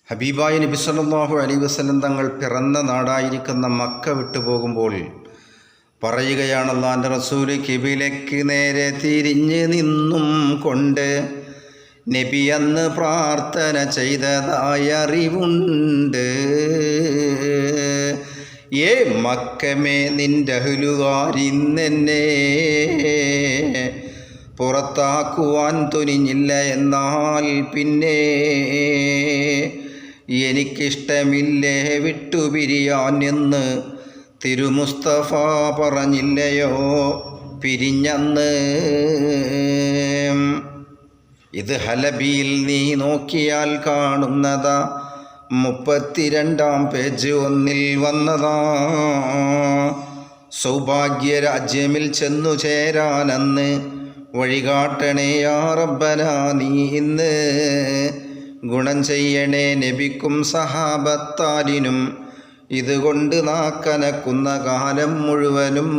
ഹബീബായ നബി സല്ലല്ലാഹു അലൈഹി വസല്ലം തങ്ങൾ പിറന്ന നാടായിരിക്കുന്ന മക്ക വിട്ടുപോകുമ്പോൾ പറയുകയാണ്, അല്ലാഹുവിൻ്റെ റസൂൽ കിബിലയ്ക്ക് നേരെ തിരിഞ്ഞ് നിന്നും കൊണ്ട് നബി അന്ന് പ്രാർത്ഥന ചെയ്തതായ അറിവുണ്ട്. ഏ മക്കമേ, നിൻ്റെ അഹ്ലുകാരിന്നെന്നെ പുറത്താക്കുവാൻ തുനിഞ്ഞില്ല, എന്നാൽ പിന്നെ എനിക്കിഷ്ടമില്ലേ വിട്ടുപിരിയാൻ എന്ന് തിരുമുസ്തഫ പറഞ്ഞില്ലയോ പിരിഞ്ഞന്ന്. ഇത് ഹലബിയിൽ നീ നോക്കിയാൽ കാണുന്നതാ, 32-ാം പേജ് 1 വന്നതാ. സൗഭാഗ്യരാജ്യമിൽ ചെന്നു ചേരാനന്ന് വഴികാട്ടണേ യാ റബ്ബന നീ ഇന്ന്. ഗുണം ചെയ്യണേ നബിക്കും സഹാബത്താലിനും, ഇതുകൊണ്ട് നാക്കനക്കുന്ന കാലം മുഴുവനും.